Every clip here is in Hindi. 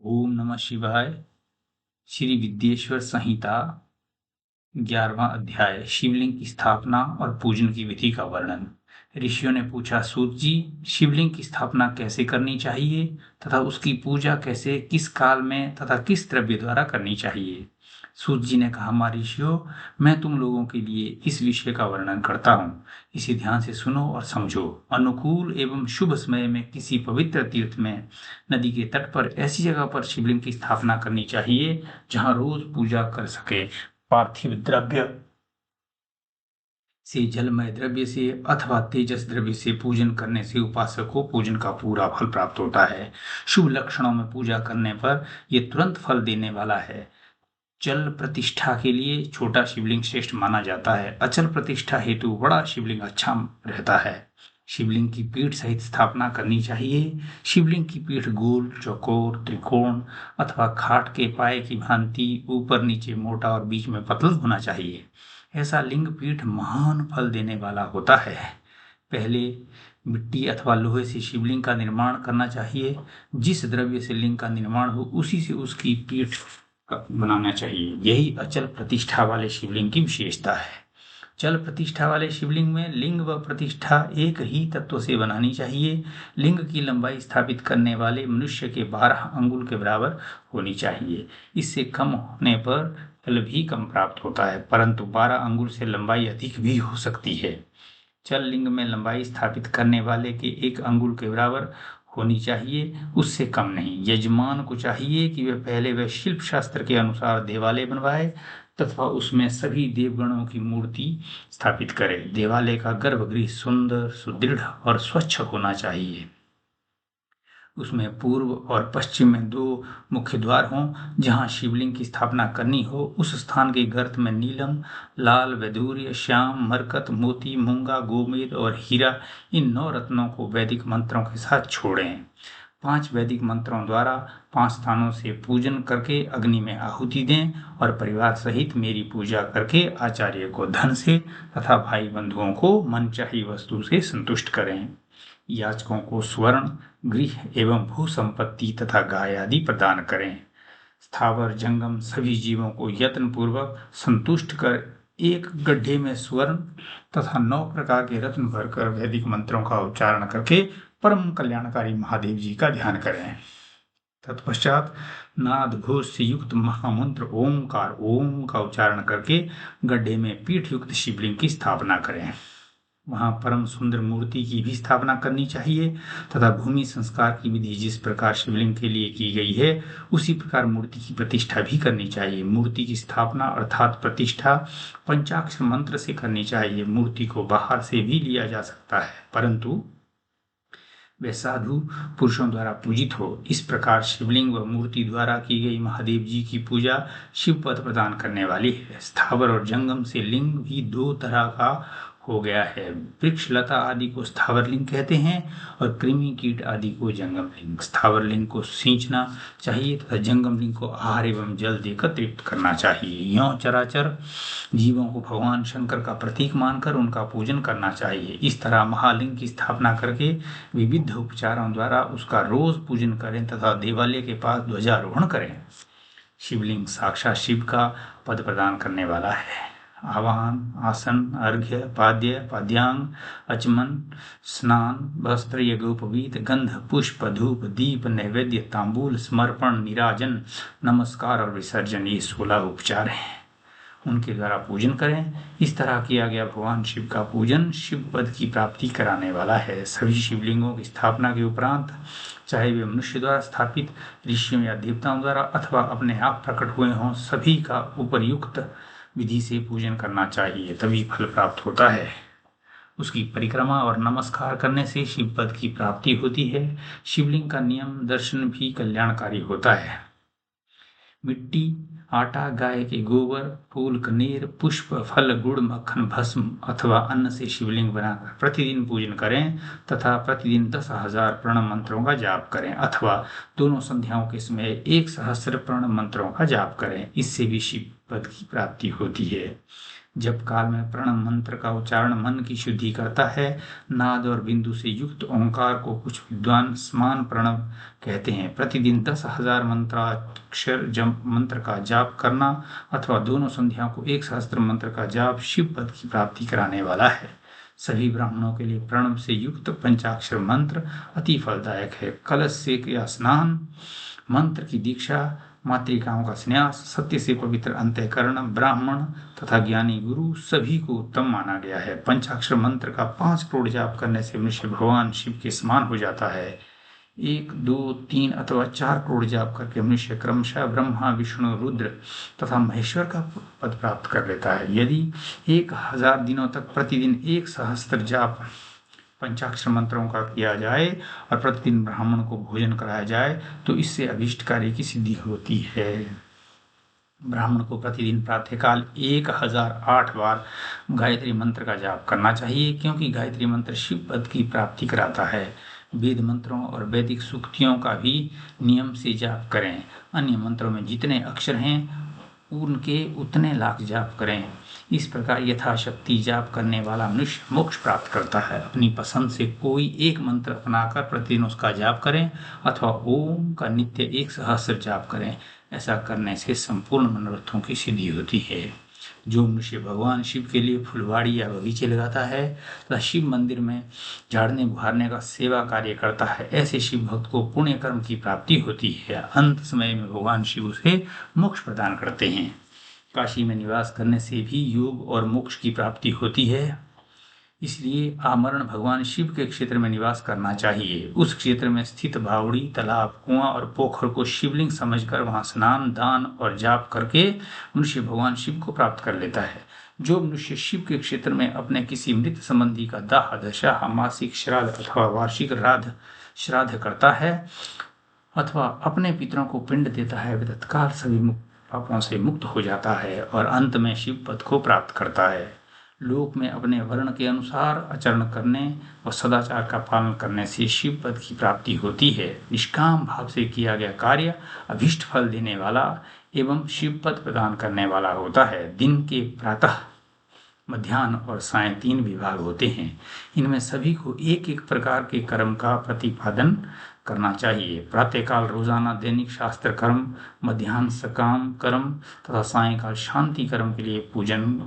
ओम नमः शिवाय। श्री विद्येश्वर संहिता 11वां अध्याय शिवलिंग की स्थापना और पूजन की विधि का वर्णन। ऋषियों ने पूछा, सूत जी, शिवलिंग की स्थापना कैसे करनी चाहिए तथा उसकी पूजा कैसे, किस काल में तथा किस द्रव्य द्वारा करनी चाहिए। सूत जी ने कहा, महर्षियों, मैं तुम लोगों के लिए इस विषय का वर्णन करता हूँ। इसे ध्यान से सुनो और समझो। अनुकूल एवं शुभ समय में किसी पवित्र तीर्थ में, नदी के तट पर ऐसी जगह पर शिवलिंग की स्थापना करनी चाहिए जहाँ रोज पूजा कर सके। पार्थिव द्रव्य से, जलमय द्रव्य से अथवा तेजस द्रव्य से पूजन करने से उपासक को पूजन का पूरा फल प्राप्त होता है। शुभ लक्षणों में पूजा करने पर यह तुरंत फल देने वाला है। चल प्रतिष्ठा के लिए छोटा शिवलिंग श्रेष्ठ माना जाता है। अचल प्रतिष्ठा हेतु बड़ा शिवलिंग अच्छा रहता है। शिवलिंग की पीठ सहित स्थापना करनी चाहिए। शिवलिंग की पीठ गोल, चौकोर, त्रिकोण अथवा खाट के पाए की भांति ऊपर नीचे मोटा और बीच में पतला होना चाहिए। ऐसा लिंग पीठ महान फल देने वाला होता है। पहले मिट्टी अथवा लोहे से शिवलिंग का निर्माण करना चाहिए। जिस द्रव्य से लिंग का निर्माण हो उसी से उसकी पीठ बनाना चाहिए। यही अचल प्रतिष्ठा वाले शिवलिंग की विशेषता है। चल प्रतिष्ठा वाले शिवलिंग में लिंग व प्रतिष्ठा एक ही तत्व से बनानी चाहिए। लिंग की लंबाई स्थापित करने वाले मनुष्य के 12 अंगुल के बराबर होनी चाहिए। इससे कम होने पर फल भी कम प्राप्त होता है, परंतु 12 अंगुल से लंबाई अधिक भी हो सकती है। चल लिंग में लंबाई स्थापित करने वाले के 1 अंगुल के बराबर होनी चाहिए, उससे कम नहीं। यजमान को चाहिए कि वह शिल्प शास्त्र के अनुसार देवालय बनवाए तथा उसमें सभी देवगणों की मूर्ति स्थापित करे। देवालय का गर्भगृह सुंदर, सुदृढ़ और स्वच्छ होना चाहिए। उसमें पूर्व और पश्चिम में 2 मुख्य द्वार हों। जहाँ शिवलिंग की स्थापना करनी हो उस स्थान के गर्त में नीलम, लाल, वैदूर्य, श्याम, मरकत, मोती, मूंगा, गोमेद और हीरा, इन 9 रत्नों को वैदिक मंत्रों के साथ छोड़ें। 5 वैदिक मंत्रों द्वारा 5 स्थानों से पूजन करके अग्नि में आहुति दें और परिवार सहित मेरी पूजा करके आचार्य को धन से तथा भाई बंधुओं को मनचाही वस्तु से संतुष्ट करें। याचकों को स्वर्ण, गृह एवं भू संपत्ति तथा गाय आदि प्रदान करें। स्थावर जंगम सभी जीवों को यत्न पूर्वक संतुष्ट कर एक गड्ढे में स्वर्ण तथा 9 प्रकार के रत्न भरकर वैदिक मंत्रों का उच्चारण करके परम कल्याणकारी महादेव जी का ध्यान करें। तत्पश्चात नाद घोष से युक्त महामंत्र ओमकार ओम का उच्चारण करके गड्ढे में पीठ युक्त शिवलिंग की स्थापना करें। वहाँ परम सुंदर मूर्ति की भी स्थापना करनी चाहिए तथा भूमि संस्कार की विधि जिस प्रकार शिवलिंग के लिए की गई है उसी प्रकार मूर्ति की प्रतिष्ठा भी करनी चाहिए। मूर्ति की स्थापना अर्थात प्रतिष्ठा पंचाक्षर मंत्र से करनी चाहिए। मूर्ति को बाहर से भी लिया जा सकता है, परंतु वे साधु पुरुषों द्वारा पूजित हो। इस प्रकार शिवलिंग व मूर्ति द्वारा की गई महादेव जी की पूजा शिव पद प्रदान करने वाली है। स्थावर और जंगम से लिंग भी 2 तरह का हो गया है। वृक्ष लता आदि को स्थावर लिंग कहते हैं और कृमि कीट आदि को जंगम लिंग। स्थावर लिंग को सींचना चाहिए तथा जंगम लिंग को आहार एवं जल देकर तृप्त करना चाहिए। यों चराचर जीवों को भगवान शंकर का प्रतीक मानकर उनका पूजन करना चाहिए। इस तरह महालिंग की स्थापना करके विविध उपचारों द्वारा उसका रोज पूजन करें तथा देवालय के पास ध्वजारोहण करें। शिवलिंग साक्षात शिव का पद प्रदान करने वाला है। आवाहन, आसन, अर्घ्य, पाद्य, पाद्यांग, अचमन, स्नान, वस्त्र, यज्ञोपवीत, गंध, पुष्प, धूप, दीप, नैवेद्य, तांबूल, समर्पण, निराजन, नमस्कार और विसर्जन, ये 16 उपचार हैं। उनके द्वारा पूजन करें। इस तरह किया गया भगवान शिव का पूजन शिव पद की प्राप्ति कराने वाला है। सभी शिवलिंगों की स्थापना के उपरांत, चाहे वे मनुष्य द्वारा स्थापित, ऋषियों या देवताओं द्वारा अथवा अपने आप प्रकट हुए हों, सभी का उपर्युक्त विधि से पूजन करना चाहिए, तभी फल प्राप्त होता है। उसकी परिक्रमा और नमस्कार करने से शिव पद की प्राप्ति होती है। शिवलिंग का नियम दर्शन भी कल्याणकारी होता है। मिट्टी, आटा, गाय के गोबर, फूल, कनेर, पुष्प, फल, गुड़, मक्खन, भस्म अथवा अन्न से शिवलिंग बनाकर प्रतिदिन पूजन करें तथा प्रतिदिन 10,000 प्रण मंत्रों का जाप करें अथवा दोनों संध्याओं के समय 1 सहस्र प्रण मंत्रों का जाप करें। इससे भी शिव पद की प्राप्ति होती है। जब काल में प्रणव मंत्र का उच्चारण मन की शुद्धि करता है। नाद और बिंदु से युक्त ओंकार को कुछ विद्वान समान प्रणव कहते हैं। प्रतिदिन 10,000 मंत्राक्षर मंत्र का जाप करना अथवा दोनों संध्याओं को 1 सहस्त्र मंत्र का जाप शिव पद की प्राप्ति कराने वाला है। सभी ब्राह्मणों के लिए प्रणव से युक्त पंचाक्षर मंत्र अति फलदायक है। कलश से या स्नान, मंत्र की दीक्षा, मातृकाओं का संन्यास, सत्य से पवित्र अंतःकरण, ब्राह्मण तथा ज्ञानी गुरु सभी को उत्तम माना गया है। पंचाक्षर मंत्र का 5 करोड़ जाप करने से मनुष्य भगवान शिव के समान हो जाता है। 1, 2, 3 अथवा 4 करोड़ जाप करके मनुष्य क्रमशः ब्रह्मा, विष्णु, रुद्र तथा महेश्वर का पद प्राप्त कर लेता है। यदि 1000 दिनों तक प्रतिदिन 1 सहस्त्र जाप पंचाक्षर मंत्रों का किया जाए और प्रतिदिन ब्राह्मण को भोजन कराया जाए तो इससे अभीष्ट कार्य की सिद्धि होती है। ब्राह्मण को प्रतिदिन प्रातःकाल 1008 बार गायत्री मंत्र का जाप करना चाहिए, क्योंकि गायत्री मंत्र शिव पद की प्राप्ति कराता है। वेद मंत्रों और वैदिक सूक्तियों का भी नियम से जाप करें। अन्य मंत्रों में जितने अक्षर हैं उनके उतने लाख जाप करें। इस प्रकार यथाशक्ति जाप करने वाला मनुष्य मोक्ष प्राप्त करता है। अपनी पसंद से कोई एक मंत्र अपनाकर प्रतिदिन उसका जाप करें अथवा ओम का नित्य 1 सहस्त्र जाप करें। ऐसा करने से संपूर्ण मनोरथों की सिद्धि होती है। जो मनुष्य भगवान शिव के लिए फुलवाड़ी या बगीचे लगाता है तथा शिव मंदिर में झाड़ने बुहारने का सेवा कार्य करता है, ऐसे शिव भक्त को पुण्य कर्म की प्राप्ति होती है। अंत समय में भगवान शिव उसे मोक्ष प्रदान करते हैं। काशी में निवास करने से भी योग और मोक्ष की प्राप्ति होती है, इसलिए आमरण भगवान शिव के क्षेत्र में निवास करना चाहिए। उस क्षेत्र में स्थित बावड़ी, तालाब, कुआं और पोखर को शिवलिंग समझकर वहां स्नान, दान और जाप करके मनुष्य भगवान शिव को प्राप्त कर लेता है। जो मनुष्य शिव के क्षेत्र में अपने किसी मृत संबंधी का दाह, दशा, मासिक श्राद्ध अथवा वार्षिक श्राद्ध करता है अथवा अपने पितरों को पिंड देता है, वह तत्काल सभी पापों से मुक्त हो जाता है और अंत में शिव पद को प्राप्त करता है। लोक में अपने वर्ण के अनुसार आचरण करने और सदाचार का पालन करने से शिव पद की प्राप्ति होती है। निष्काम भाव से किया गया कार्य अभीष्ट फल देने वाला एवं शिव पद प्रदान करने वाला होता है। दिन के प्रातः, मध्याह्न और सायं 3 विभाग होते हैं। इनमें सभी को एक एक प्रकार के कर्म का प्रतिपादन करना चाहिए। प्रातःकाल रोजाना दैनिक शास्त्र कर्म, मध्याह्न सकाम कर्म तथा सायंकाल शांति कर्म के लिए पूजन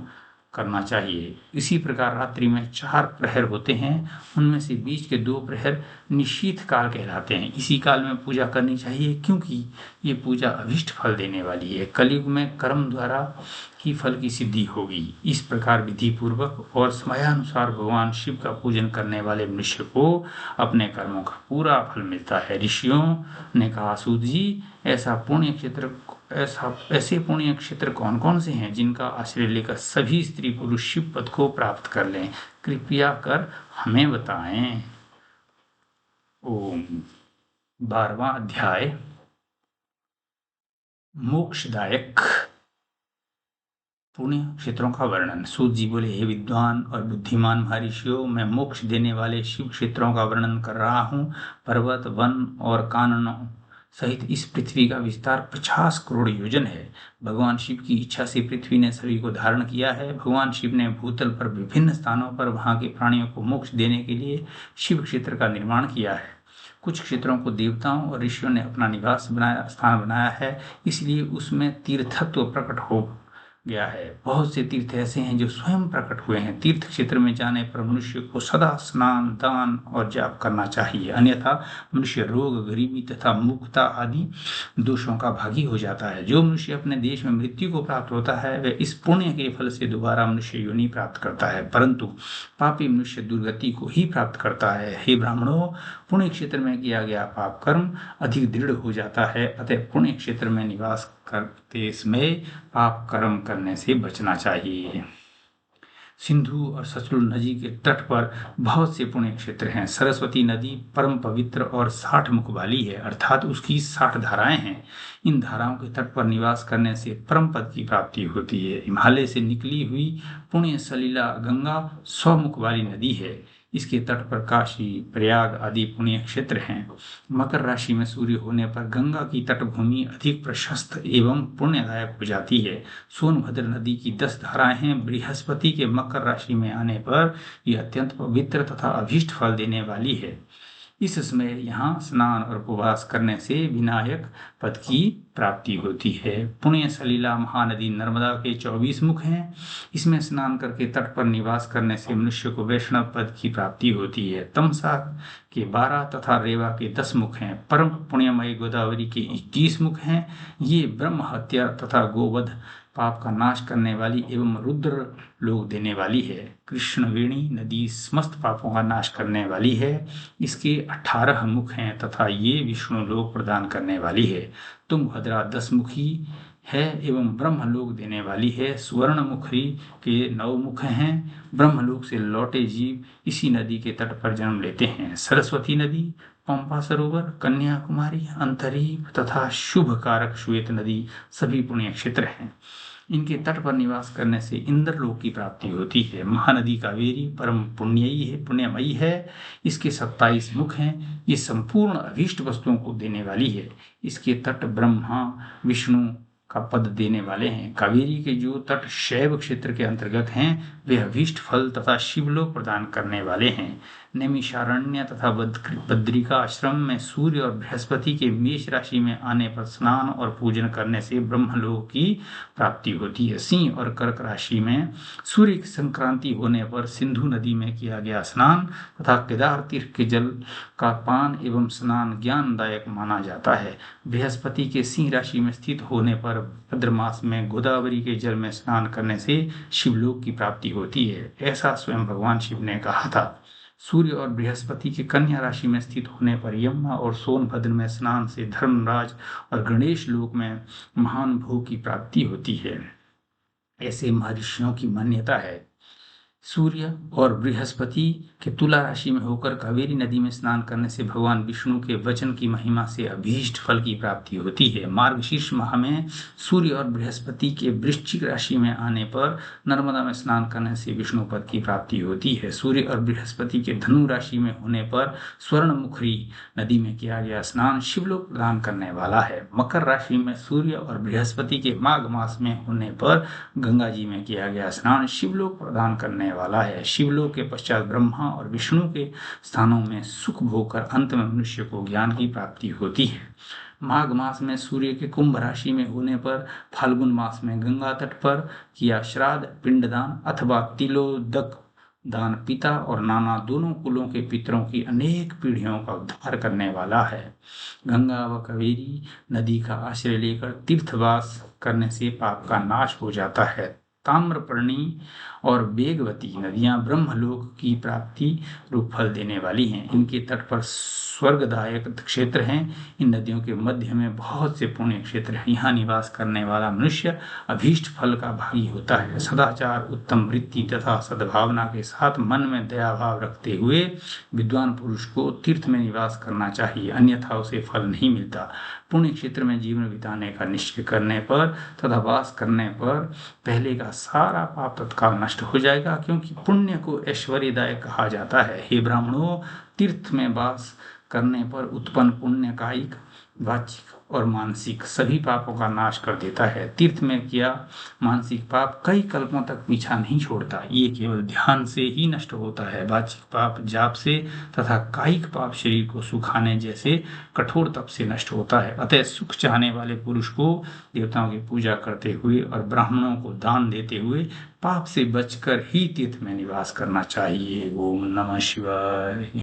करना चाहिए। इसी प्रकार रात्रि में 4 प्रहर होते हैं, उनमें से बीच के 2 प्रहर निशीथ काल कहलाते हैं। इसी काल में पूजा करनी चाहिए, क्योंकि ये पूजा अभीष्ट फल देने वाली है। कलयुग में कर्म द्वारा ही फल की सिद्धि होगी। इस प्रकार विधि पूर्वक और समयानुसार भगवान शिव का पूजन करने वाले मनुष्य को अपने कर्मों का पूरा फल मिलता है। ऋषियों ने कहा, सूत जी, ऐसे पुण्य क्षेत्र कौन कौन से हैं जिनका आश्रय लेकर सभी स्त्री पुरुष शिव पद को प्राप्त कर लें? कृपया कर हमें बताएं। ओम। 12वां अध्याय, मोक्षदायक पुण्य क्षेत्रों का वर्णन। सूत जी बोले, हे विद्वान और बुद्धिमान महर्षियों, मैं मोक्ष देने वाले शिव क्षेत्रों का वर्णन कर रहा हूँ। पर्वत, वन और काननों सहित इस पृथ्वी का विस्तार 50 करोड़ योजन है। भगवान शिव की इच्छा से पृथ्वी ने सभी को धारण किया है। भगवान शिव ने भूतल पर विभिन्न स्थानों पर वहां के प्राणियों को मोक्ष देने के लिए शिव क्षेत्र का निर्माण किया है। कुछ क्षेत्रों को देवताओं और ऋषियों ने अपना निवास स्थान बनाया है, इसलिए उसमें तीर्थत्व प्रकट हो गया है। बहुत से तीर्थ ऐसे हैं जो स्वयं प्रकट हुए हैं। तीर्थ क्षेत्र में जाने पर मनुष्य को सदा स्नान, दान और जाप करना चाहिए, अन्यथा मनुष्य रोग, गरीबी तथा मुक्ता आदि दोषों का भागी हो जाता है। जो मनुष्य अपने देश में मृत्यु को प्राप्त होता है वह इस पुण्य के फल से दोबारा मनुष्य योनि प्राप्त करता है, परंतु पापी मनुष्य दुर्गति को ही प्राप्त करता है। हे ब्राह्मणों, पुण्य क्षेत्र में किया गया पाप कर्म अधिक दृढ़ हो जाता है, अतः पुण्य क्षेत्र में निवास करते समय पाप कर्म करने से बचना चाहिए। सिंधु और सतलुज नदी के तट पर बहुत से पुण्य क्षेत्र हैं। सरस्वती नदी परम पवित्र और 60 मुख वाली है, अर्थात उसकी 60 धाराएं हैं। इन धाराओं के तट पर निवास करने से परम पद की प्राप्ति होती है। हिमालय से निकली हुई पुण्य सलिला गंगा 100 मुख वाली नदी है। इसके तट पर काशी, प्रयाग आदि पुण्य क्षेत्र हैं। मकर राशि में सूर्य होने पर गंगा की तटभूमि अधिक प्रशस्त एवं पुण्यदायक हो जाती है। सोनभद्र नदी की 10 धाराएं हैं। बृहस्पति के मकर राशि में आने पर यह अत्यंत पवित्र तथा अभीष्ट फल देने वाली है। इस समय यहाँ स्नान और उपवास करने से विनायक पद की प्राप्ति होती है। पुण्य सलीला महानदी नर्मदा के 24 मुख हैं। इसमें स्नान करके तट पर निवास करने से मनुष्य को वैष्णव पद की प्राप्ति होती है। तमसा के 12 तथा रेवा के 10 मुख हैं। परम पुण्यमयी गोदावरी के 21 मुख हैं। ये ब्रह्म हत्या तथा गोवध पाप का नाश करने वाली एवं रुद्र लोक देने वाली है। कृष्णवेणी नदी समस्त पापों का नाश करने वाली है। इसके 18 मुख हैं तथा ये विष्णु लोक प्रदान करने वाली है। तुंगभद्रा 10 मुखी है एवं ब्रह्मलोक देने वाली है। सुवर्णमुखी के 9 मुख हैं। ब्रह्मलोक से लौटे जीव इसी नदी के तट पर जन्म लेते हैं। सरस्वती नदी, पंपा सरोवर, कन्याकुमारी, अंतरीप तथा शुभ कारक श्वेत नदी सभी पुण्य क्षेत्र हैं। इनके तट पर निवास करने से इंद्रलोक की प्राप्ति होती है। महानदी कावेरी परम पुण्यमयी है। इसके 27 मुख हैं। ये संपूर्ण अभीष्ट वस्तुओं को देने वाली है। इसके तट ब्रह्मा विष्णु का पद देने वाले हैं। कावेरी के जो तट शैव क्षेत्र के अंतर्गत हैं वे अभीष्ट फल तथा शिवलोक प्रदान करने वाले हैं। नैमिषारण्य तथा बद्रिका आश्रम में सूर्य और बृहस्पति के मेष राशि में आने पर स्नान और पूजन करने से ब्रह्मलोक की प्राप्ति होती है। सिंह और कर्क राशि में सूर्य की संक्रांति होने पर सिंधु नदी में किया गया स्नान तथा केदार तीर्थ के जल का पान एवं स्नान ज्ञानदायक माना जाता है। बृहस्पति के सिंह राशि में स्थित होने पर भाद्र मास में गोदावरी के जल में स्नान करने से शिवलोक की प्राप्ति होती है। ऐसा स्वयं भगवान शिव ने कहा था। सूर्य और बृहस्पति के कन्या राशि में स्थित होने पर यमुना और सोनभद्र में स्नान से धर्मराज और गणेश लोक में महान भोग की प्राप्ति होती है। ऐसे महर्षियों की मान्यता है। सूर्य और बृहस्पति के तुला राशि में होकर कावेरी नदी में स्नान करने से भगवान विष्णु के वचन की महिमा से अभीष्ट फल की प्राप्ति होती है। मार्गशीर्ष माह में सूर्य और बृहस्पति के वृश्चिक राशि में आने पर नर्मदा में स्नान करने से विष्णु पद की प्राप्ति होती है। सूर्य और बृहस्पति के धनु राशि में होने पर स्वर्णमुखी नदी में किया गया स्नान शिवलोक प्रदान करने वाला है। मकर राशि में सूर्य और बृहस्पति के माघ मास में होने पर गंगा जी में किया गया स्नान शिवलोक प्रदान करने वाला है। शिवलोक के पश्चात ब्रह्मा और विष्णु के स्थानों में सुख भोग कर अंत में मनुष्य को ज्ञान की प्राप्ति होती है। माघ मास में सूर्य के कुंभ राशि में होने पर फाल्गुन मास में गंगा तट पर किया श्राद्ध पिंडदान अथवा तिलोदक दान पिता और नाना दोनों कुलों के पितरों की अनेक पीढ़ियों का उद्धार करने वाला है। गंगा व कावेरी नदी का आश्रय लेकर तीर्थवास करने से पाप का नाश हो जाता है। ताम्रपर्णी और वेगवती नदियां ब्रह्मलोक की प्राप्ति रूप फल देने वाली हैं। इनके तट पर स्वर्गदायक क्षेत्र हैं। इन नदियों के मध्य में बहुत से पुण्य क्षेत्र हैं। यहाँ निवास करने वाला मनुष्य अभीष्ट फल का भागी होता है। सदाचार, उत्तम वृत्ति तथा सद्भावना के साथ मन में दया भाव रखते हुए विद्वान पुरुष को तीर्थ में निवास करना चाहिए, अन्यथा उसे फल नहीं मिलता। पुण्य क्षेत्र में जीवन बिताने का निश्चय करने पर तथा वास करने पर पहले का सारा पाप तत्काल नष्ट हो जाएगा, क्योंकि पुण्य को ऐश्वर्यदायक कहा जाता है। हे ब्राह्मणों, तीर्थ में वास करने पर उत्पन्न पुण्य कायिक, वाचिक और मानसिक सभी पापों का नाश कर देता है। तीर्थ में किया मानसिक पाप कई कल्पों तक पीछा नहीं छोड़ता। ये केवल ध्यान से ही नष्ट होता है। वाचिक पाप जाप से तथा कायिक पाप शरीर को सुखाने जैसे कठोर तप से नष्ट होता है। अतः सुख चाहने वाले पुरुष को देवताओं की पूजा करते हुए और ब्राह्मणों को दान देते हुए पाप से बचकर ही तीर्थ में निवास करना चाहिए। ओम नमः शिवाय।